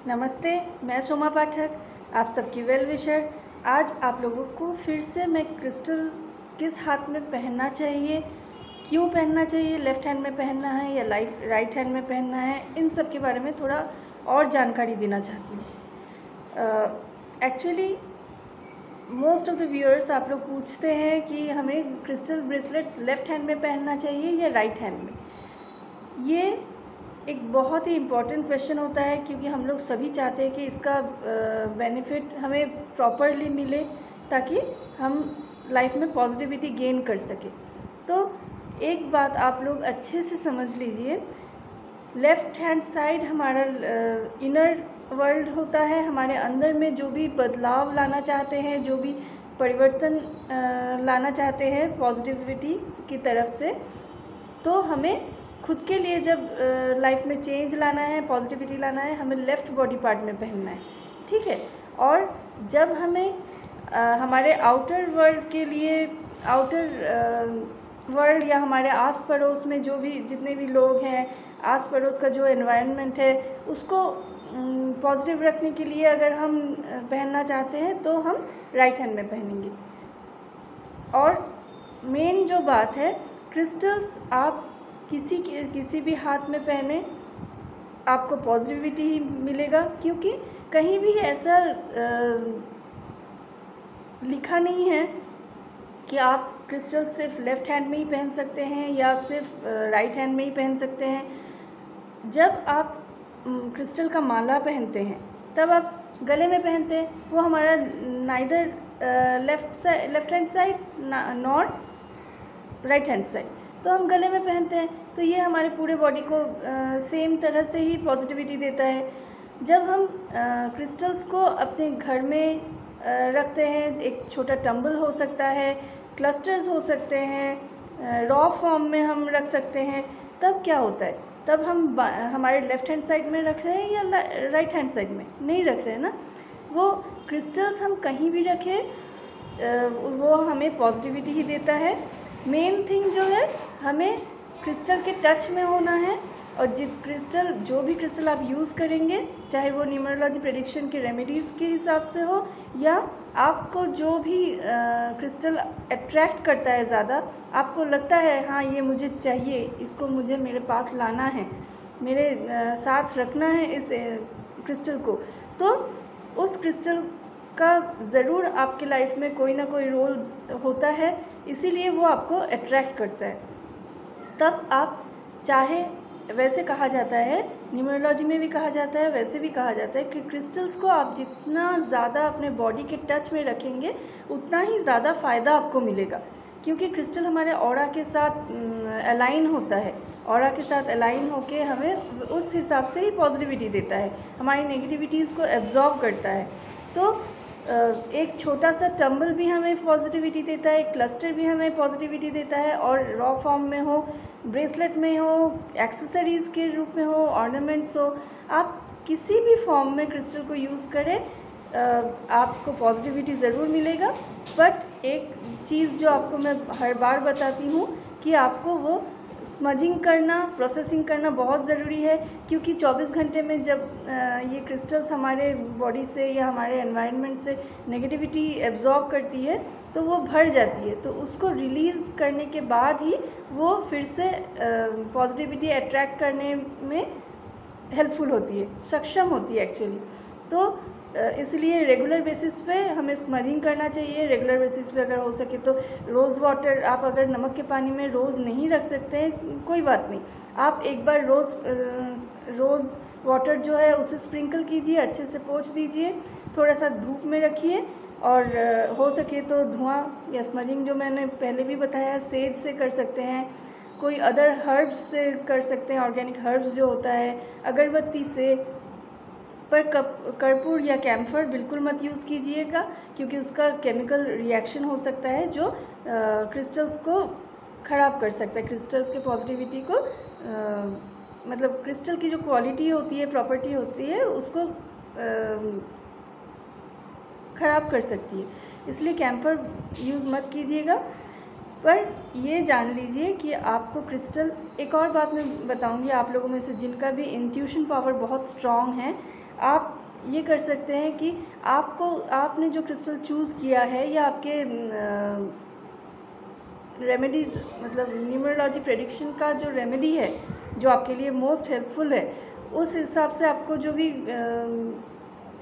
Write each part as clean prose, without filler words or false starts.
नमस्ते, मैं सोमा पाठक, आप सबकी वेल विशर। आज आप लोगों को फिर से मैं क्रिस्टल किस हाथ में पहनना चाहिए, क्यों पहनना चाहिए, लेफ़्ट हैंड में पहनना है या राइट हैंड में पहनना है, इन सब के बारे में थोड़ा और जानकारी देना चाहती हूँ। Actually most of the viewers आप लोग पूछते हैं कि हमें क्रिस्टल ब्रेसलेट्स लेफ़्ट हैंड में पहनना चाहिए या राइट हैंड में। ये एक बहुत ही इम्पॉर्टेंट क्वेश्चन होता है, क्योंकि हम लोग सभी चाहते हैं कि इसका बेनिफिट हमें प्रॉपरली मिले, ताकि हम लाइफ में पॉजिटिविटी गेन कर सके। तो एक बात आप लोग अच्छे से समझ लीजिए, लेफ़्ट हैंड साइड हमारा इनर वर्ल्ड होता है। हमारे अंदर में जो भी बदलाव लाना चाहते हैं, जो भी परिवर्तन लाना चाहते हैं पॉजिटिविटी की तरफ से, तो हमें खुद के लिए जब लाइफ में चेंज लाना है, पॉजिटिविटी लाना है, हमें लेफ़्ट बॉडी पार्ट में पहनना है, ठीक है। और जब हमें हमारे आउटर वर्ल्ड के लिए, आउटर वर्ल्ड या हमारे आस पड़ोस में जो भी जितने भी लोग हैं, आस पड़ोस का जो एनवायरनमेंट है, उसको पॉजिटिव रखने के लिए अगर हम पहनना चाहते हैं तो हम राइट हैंड में पहनेंगे। और मेन जो बात है, क्रिस्टल्स आप किसी भी हाथ में पहने, आपको पॉजिटिविटी ही मिलेगा, क्योंकि कहीं भी ऐसा लिखा नहीं है कि आप क्रिस्टल सिर्फ लेफ़्ट हैंड में ही पहन सकते हैं या सिर्फ राइट हैंड में ही पहन सकते हैं। जब आप क्रिस्टल का माला पहनते हैं, तब आप गले में पहनते हैं, वो हमारा neither left hand side nor right hand side, तो हम गले में पहनते हैं, तो ये हमारे पूरे बॉडी को सेम तरह से ही पॉजिटिविटी देता है। जब हम क्रिस्टल्स को अपने घर में रखते हैं, एक छोटा टंबल हो सकता है, क्लस्टर्स हो सकते हैं, रॉ फॉर्म में हम रख सकते हैं, तब क्या होता है, तब हम हमारे लेफ़्ट हैंड साइड में रख रहे हैं या राइट हैंड साइड में नहीं रख रहे हैं ना। वो क्रिस्टल्स हम कहीं भी रखें, वो हमें पॉजिटिविटी ही देता है। मेन थिंग जो है, हमें क्रिस्टल के टच में होना है। और जो भी क्रिस्टल आप यूज़ करेंगे, चाहे वो न्यूमरोलॉजी प्रेडिक्शन के रेमेडीज़ के हिसाब से हो, या आपको जो भी क्रिस्टल अट्रैक्ट करता है ज़्यादा, आपको लगता है हाँ ये मुझे चाहिए, इसको मुझे मेरे पास लाना है, मेरे साथ रखना है इस क्रिस्टल को, तो उस क्रिस्टल का ज़रूर आपके लाइफ में कोई ना कोई रोल होता है, इसीलिए वो आपको अट्रैक्ट करता है। तब आप चाहे, वैसे कहा जाता है, न्यूमरोलॉजी में भी कहा जाता है, वैसे भी कहा जाता है कि क्रिस्टल्स को आप जितना ज़्यादा अपने बॉडी के टच में रखेंगे, उतना ही ज़्यादा फ़ायदा आपको मिलेगा, क्योंकि क्रिस्टल हमारे ऑरा के साथ अलाइन होता है। ऑरा के साथ अलाइन होके हमें उस हिसाब से ही पॉजिटिविटी देता है, हमारी नेगेटिविटीज़ को एब्जॉर्ब करता है। तो एक छोटा सा टंबल भी हमें पॉजिटिविटी देता है, एक क्लस्टर भी हमें पॉजिटिविटी देता है, और रॉ फॉर्म में हो, ब्रेसलेट में हो, एक्सेसरीज़ के रूप में हो, ऑर्नामेंट्स हो, आप किसी भी फॉर्म में क्रिस्टल को यूज़ करें, आपको पॉजिटिविटी ज़रूर मिलेगा। बट एक चीज़ जो आपको मैं हर बार बताती हूँ कि आपको वो स्मजिंग करना, प्रोसेसिंग करना बहुत ज़रूरी है, क्योंकि 24 घंटे में जब ये क्रिस्टल्स हमारे बॉडी से या हमारे एनवायरनमेंट से नेगेटिविटी एब्जॉर्ब करती है, तो वो भर जाती है, तो उसको रिलीज़ करने के बाद ही वो फिर से पॉजिटिविटी अट्रैक्ट करने में हेल्पफुल होती है, सक्षम होती है एक्चुअली। तो इसलिए रेगुलर बेसिस पे हमें स्मजिंग करना चाहिए। रेगुलर बेसिस पे अगर हो सके तो रोज़ वाटर, आप अगर नमक के पानी में रोज़ नहीं रख सकते हैं, कोई बात नहीं, आप एक बार रोज़ वाटर जो है उसे स्प्रिंकल कीजिए, अच्छे से पोंछ दीजिए, थोड़ा सा धूप में रखिए, और हो सके तो धुआं या स्मजिंग जो मैंने पहले भी बताया, सेज से कर सकते हैं, कोई अदर हर्ब्स से कर सकते हैं, ऑर्गेनिक हर्ब्स जो होता है, अगरबत्ती से। पर कर्पूर या कैम्फर बिल्कुल मत यूज़ कीजिएगा, क्योंकि उसका केमिकल रिएक्शन हो सकता है जो क्रिस्टल्स को ख़राब कर सकता है, क्रिस्टल्स के पॉजिटिविटी को, मतलब क्रिस्टल की जो क्वालिटी होती है, प्रॉपर्टी होती है, उसको ख़राब कर सकती है, इसलिए कैम्फर यूज़ मत कीजिएगा। पर ये जान लीजिए कि आपको क्रिस्टल, एक और बात मैं बताऊंगी आप लोगों में से जिनका भी इंट्यूशन पावर बहुत स्ट्रॉन्ग है, आप ये कर सकते हैं कि आपने जो क्रिस्टल चूज़ किया है या आपके रेमेडीज़ मतलब न्यूमरोलॉजी प्रेडिक्शन का जो रेमेडी है जो आपके लिए मोस्ट हेल्पफुल है, उस हिसाब से आपको जो भी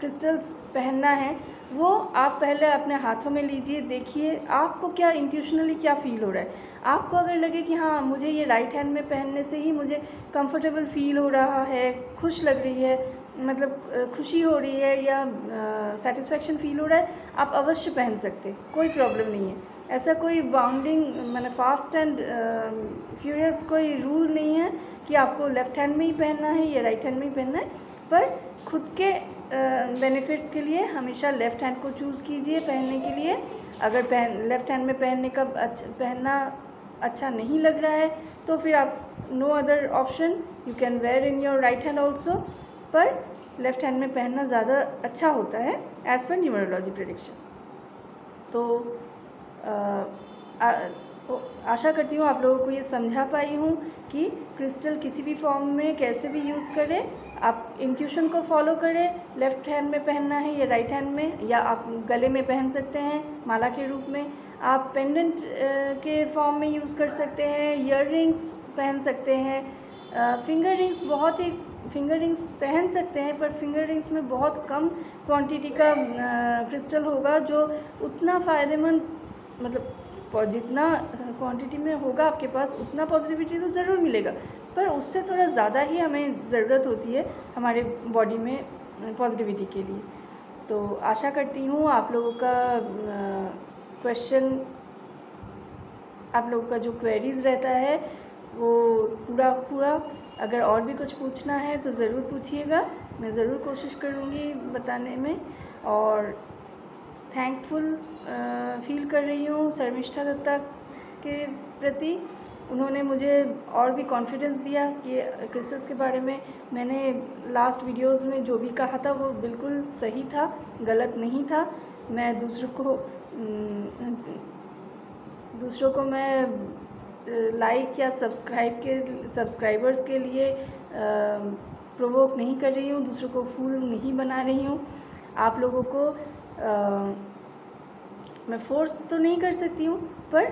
क्रिस्टल्स पहनना है वो आप पहले अपने हाथों में लीजिए, देखिए आपको क्या इंट्यूशनली क्या फ़ील हो रहा है। आपको अगर लगे कि हाँ मुझे ये राइट हैंड में पहनने से ही मुझे कंफर्टेबल फ़ील हो रहा है, खुश लग रही है, मतलब खुशी हो रही है या सेटिस्फेक्शन फ़ील हो रहा है, आप अवश्य पहन सकते, कोई प्रॉब्लम नहीं है। ऐसा कोई बाउंडिंग मैंने फास्ट एंड फ्यूरियस कोई रूल नहीं है कि आपको लेफ़्ट हैंड में ही पहनना है या राइट हैंड में ही पहनना है, पर खुद के बेनिफिट्स के लिए हमेशा लेफ़्ट हैंड को चूज़ कीजिए पहनने के लिए। अगर लेफ़्ट हैंड में पहनना अच्छा नहीं लग रहा है तो फिर आप no other option, you can wear in your right hand also, पर लेफ़्ट हैंड में पहनना ज़्यादा अच्छा होता है एज़ पर न्यूमरोलॉजी प्रेडिक्शन। तो आशा करती हूँ आप लोगों को ये समझा पाई हूँ कि क्रिस्टल किसी भी फॉर्म में कैसे भी यूज़ करें, आप इंट्यूशन को फॉलो करें, लेफ़्ट हैंड में पहनना है या राइट हैंड में, या आप गले में पहन सकते हैं माला के रूप में, आप पेंडेंट के फॉर्म में यूज़ कर सकते हैं, ईयर रिंग्स पहन सकते हैं, फिंगर रिंग्स पहन सकते हैं, पर फिंगर रिंग्स में बहुत कम क्वांटिटी का क्रिस्टल होगा जो उतना फ़ायदेमंद, मतलब जितना क्वांटिटी में होगा आपके पास उतना पॉजिटिविटी तो ज़रूर मिलेगा, पर उससे थोड़ा ज़्यादा ही हमें ज़रूरत होती है हमारे बॉडी में पॉजिटिविटी के लिए। तो आशा करती हूँ आप लोगों का आप लोगों का जो क्वेरीज़ रहता है वो पूरा हुआ। अगर और भी कुछ पूछना है तो ज़रूर पूछिएगा, मैं ज़रूर कोशिश करूँगी बताने में। और थैंकफुल फील कर रही हूँ शर्मिष्ठा दत्ता के प्रति, उन्होंने मुझे और भी कॉन्फिडेंस दिया कि क्रिस्टल्स के बारे में मैंने लास्ट वीडियोस में जो भी कहा था वो बिल्कुल सही था, गलत नहीं था। मैं दूसरों को मैं लाइक या सब्सक्राइबर्स के लिए प्रोवोक नहीं कर रही हूँ, दूसरों को फूल नहीं बना रही हूँ। आप लोगों को मैं फोर्स तो नहीं कर सकती हूँ, पर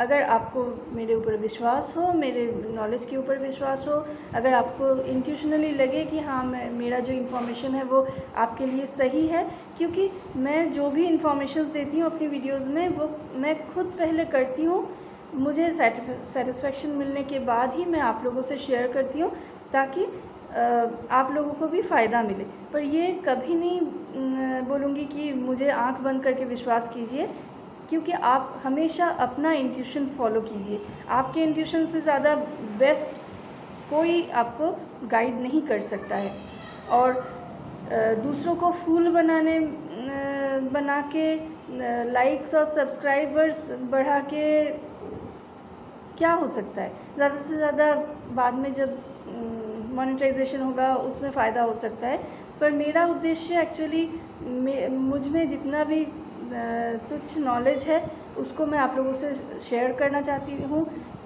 अगर आपको मेरे ऊपर विश्वास हो, मेरे नॉलेज के ऊपर विश्वास हो, अगर आपको इंट्यूशनली लगे कि हाँ मेरा जो इन्फॉर्मेशन है वो आपके लिए सही है, क्योंकि मैं जो भी इन्फॉर्मेशंस देती हूँ अपनी वीडियोस में वो मैं खुद पहले करती हूँ, मुझे सेटिस्फेक्शन मिलने के बाद ही मैं आप लोगों से शेयर करती हूँ ताकि आप लोगों को भी फ़ायदा मिले। पर ये कभी नहीं बोलूँगी कि मुझे आंख बंद करके विश्वास कीजिए, क्योंकि आप हमेशा अपना इंट्यूशन फॉलो कीजिए। आपके इंट्यूशन से ज़्यादा बेस्ट कोई आपको गाइड नहीं कर सकता है। और दूसरों को फूल बना के लाइक्स और सब्सक्राइबर्स बढ़ा के क्या हो सकता है, ज़्यादा से ज़्यादा बाद में जब मोनेटाइजेशन होगा उसमें फ़ायदा हो सकता है। पर मेरा उद्देश्य एक्चुअली मुझ में जितना भी तुच्छ नॉलेज है उसको मैं आप लोगों से शेयर करना चाहती हूँ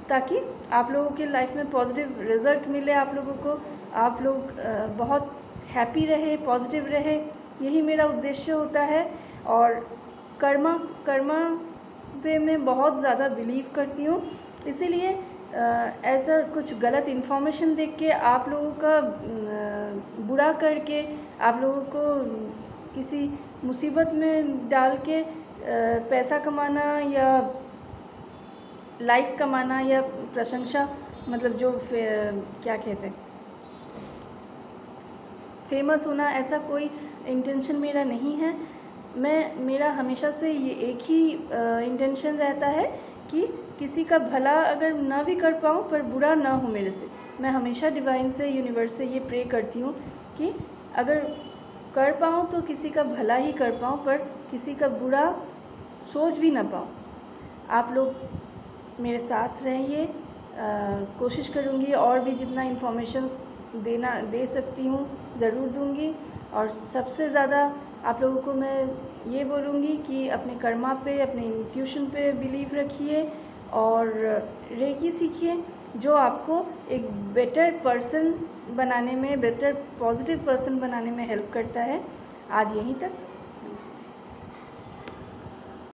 ताकि आप लोगों के लाइफ में पॉजिटिव रिज़ल्ट मिले, आप लोगों को, आप लोग बहुत हैप्पी रहे, पॉजिटिव रहे, यही मेरा उद्देश्य होता है। और कर्मा पे मैं बहुत ज़्यादा बिलीव करती हूँ, इसीलिए ऐसा कुछ गलत इन्फॉर्मेशन देख के आप लोगों का बुरा करके आप लोगों को किसी मुसीबत में डाल के पैसा कमाना या लाइक्स कमाना या प्रशंसा, मतलब जो क्या कहते हैं, फेमस होना, ऐसा कोई इंटेंशन मेरा नहीं है। मेरा हमेशा से ये एक ही इंटेंशन रहता है कि किसी का भला अगर ना भी कर पाऊँ पर बुरा ना हो मेरे से। मैं हमेशा डिवाइन से, यूनिवर्स से ये प्रे करती हूँ कि अगर कर पाऊँ तो किसी का भला ही कर पाऊँ, पर किसी का बुरा सोच भी ना पाऊँ। आप लोग मेरे साथ रहिए, कोशिश करूँगी और भी जितना इन्फॉर्मेशंस दे सकती हूँ ज़रूर दूँगी। और सबसे ज़्यादा आप लोगों को मैं ये बोलूँगी कि अपने कर्मा पे, अपने इंट्यूशन पे बिलीव रखिए और रेकी सीखिए। जो आपको एक बेटर पर्सन बनाने में, बेटर पॉजिटिव पर्सन बनाने में हेल्प करता है। आज यहीं तक।